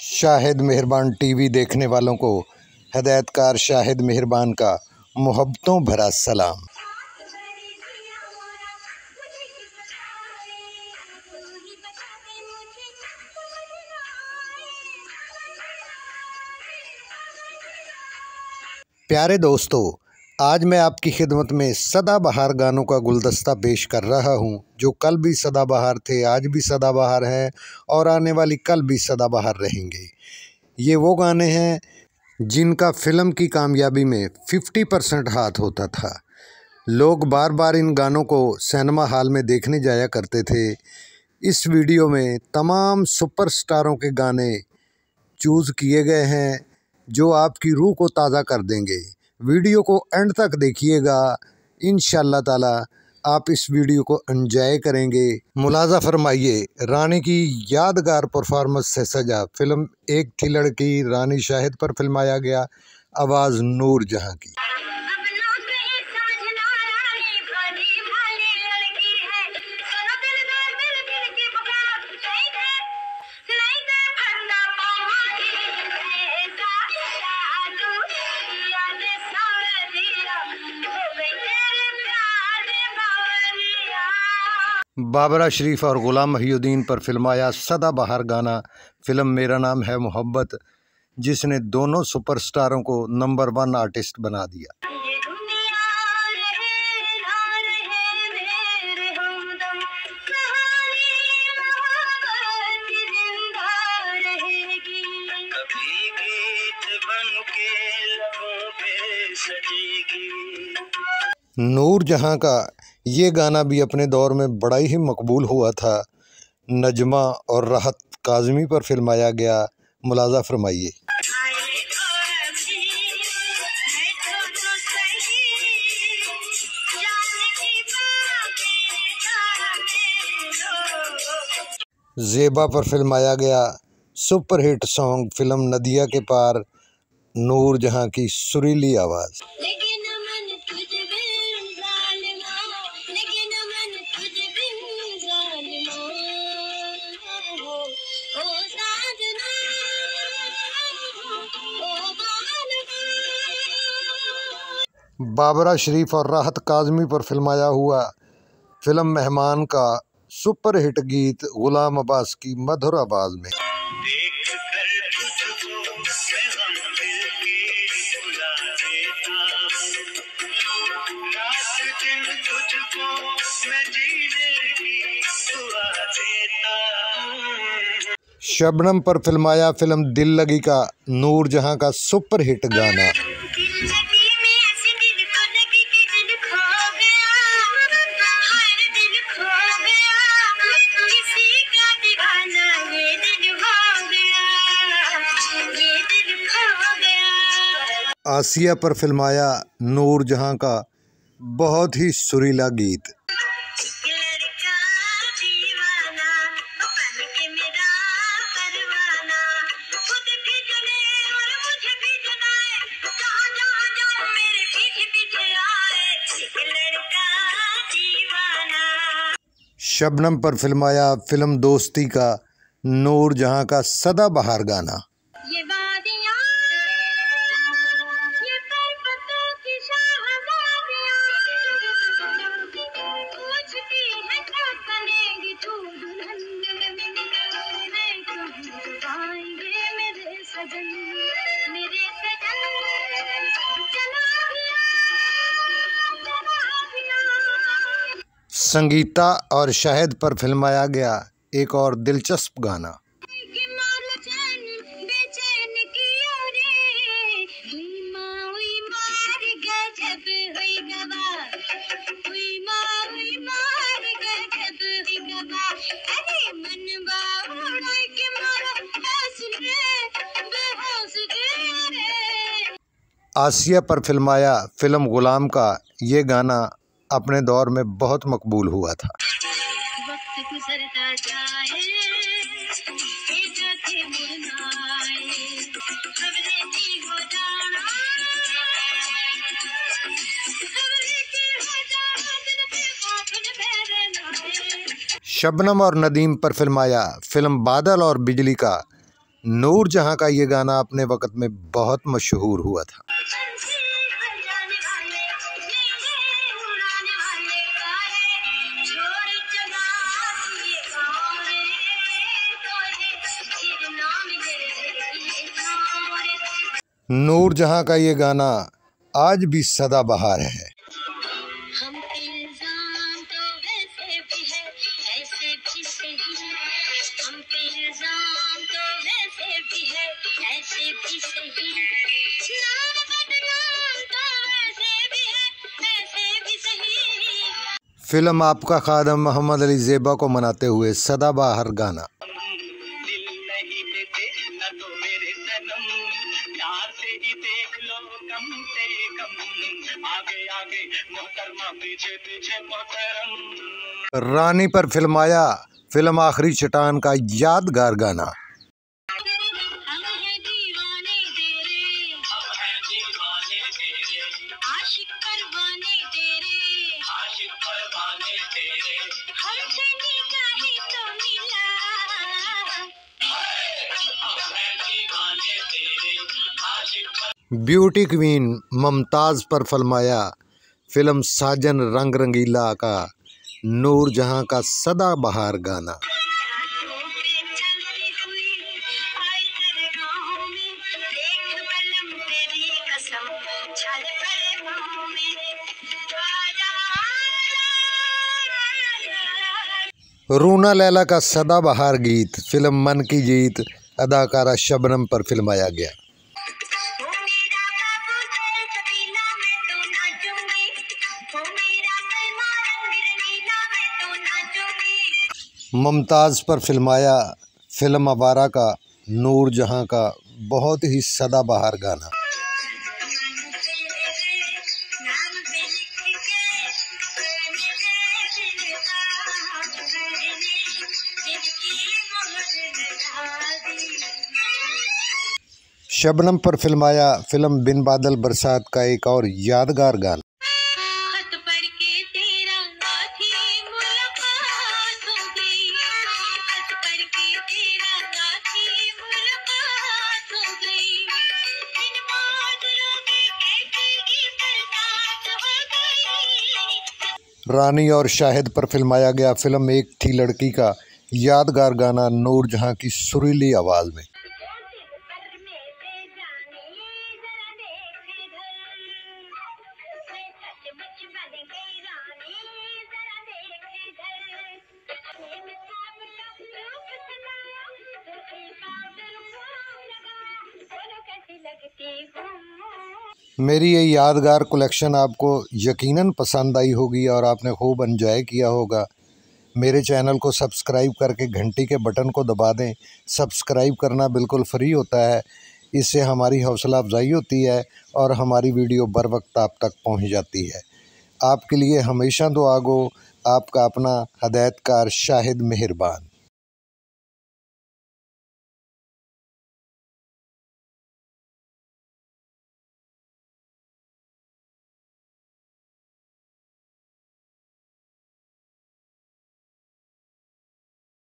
शाहिद मेहरबान टीवी देखने वालों को हिदायतकार शाहिद मेहरबान का मोहब्बतों भरा सलाम। प्यारे दोस्तों, आज मैं आपकी खिदमत में सदाबहार गानों का गुलदस्ता पेश कर रहा हूं, जो कल भी सदाबहार थे, आज भी सदाबहार हैं और आने वाली कल भी सदाबहार रहेंगे। ये वो गाने हैं जिनका फ़िल्म की कामयाबी में 50% हाथ होता था। लोग बार बार इन गानों को सिनेमा हॉल में देखने जाया करते थे। इस वीडियो में तमाम सुपरस्टारों के गाने चूज़ किए गए हैं जो आपकी रूह को ताज़ा कर देंगे। वीडियो को एंड तक देखिएगा, इंशाअल्लाह ताला आप इस वीडियो को एंजॉय करेंगे। मुलाजा फरमाइए, रानी की यादगार परफॉर्मेंस से सजा फिल्म एक थी लड़की रानी शाहिद पर फिल्माया गया। आवाज़ नूर जहां की। बाबरा शरीफ और गुलाम मोहिउद्दीन पर फिल्माया सदाबहार गाना फिल्म मेरा नाम है मोहब्बत, जिसने दोनों सुपरस्टारों को नंबर 1 आर्टिस्ट बना दिया। नूर जहां का ये गाना भी अपने दौर में बड़ा ही मकबूल हुआ था। नजमा और राहत काज़मी पर फिल्माया गया। मुलाजा फरमाइए। ज़ेबा पर फिल्माया गया सुपरहिट सॉन्ग फिल्म नदिया के पार, नूर जहां की सुरीली आवाज़। बाबरा शरीफ और राहत काज़मी पर फिल्माया हुआ फिल्म मेहमान का सुपरहिट गीत गुलाम अब्बास की मधुर आवाज़ में। शबनम पर फिल्माया फिल्म दिल लगी का नूर जहां का सुपरहिट गाना। आसिया पर फिल्माया नूर जहां का बहुत ही सुरीला गीत। शबनम पर फिल्माया फिल्म दोस्ती का नूर जहां का सदाबहार गाना। संगीता और शाहिद पर फिल्माया गया एक और दिलचस्प गाना। आसिया पर फिल्माया फिल्म गुलाम का ये गाना अपने दौर में बहुत मकबूल हुआ था। शबनम और नदीम पर फिल्माया फिल्म बादल और बिजली का नूर जहां का ये गाना अपने वक्त में बहुत मशहूर हुआ था। नूर जहां का ये गाना आज भी सदाबहार है। हम इल्जाम तो वैसे भी है, ऐसे भी सही। हम इल्जाम तो वैसे भी है, ऐसे भी सही। नाम बदनाम तो वैसे भी है, ऐसे भी सही। फिल्म आपका खादम मोहम्मद अली ज़ेबा को मनाते हुए सदाबहार गाना। रानी पर फिल्माया फिल्म आखिरी चट्टान का यादगार गाना। ब्यूटी क्वीन मुमताज़ पर फिल्माया फिल्म साजन रंग रंगीला का नूर जहां का सदाबहार गाना। रूना लैला का सदाबहार गीत फिल्म मन की जीत अदाकारा शबनम पर फिल्माया गया। मुमताज़ पर फिल्माया फिल्म आवारा का नूर जहां का बहुत ही सदाबहार गाना। शबनम पर फिल्माया फिल्म बिन बादल बरसात का एक और यादगार गाना। रानी और शाहिद पर फिल्माया गया फिल्म एक थी लड़की का यादगार गाना नूर जहां की सुरीली आवाज़ में। मेरी ये यादगार कलेक्शन आपको यकीनन पसंद आई होगी और आपने खूब एंजॉय किया होगा। मेरे चैनल को सब्सक्राइब करके घंटी के बटन को दबा दें। सब्सक्राइब करना बिल्कुल फ्री होता है, इससे हमारी हौसला अफजाई होती है और हमारी वीडियो बर वक्त आप तक पहुंच जाती है। आपके लिए हमेशा दुआ गो। आपका अपना हदायतकार शाहिद मेहरबान।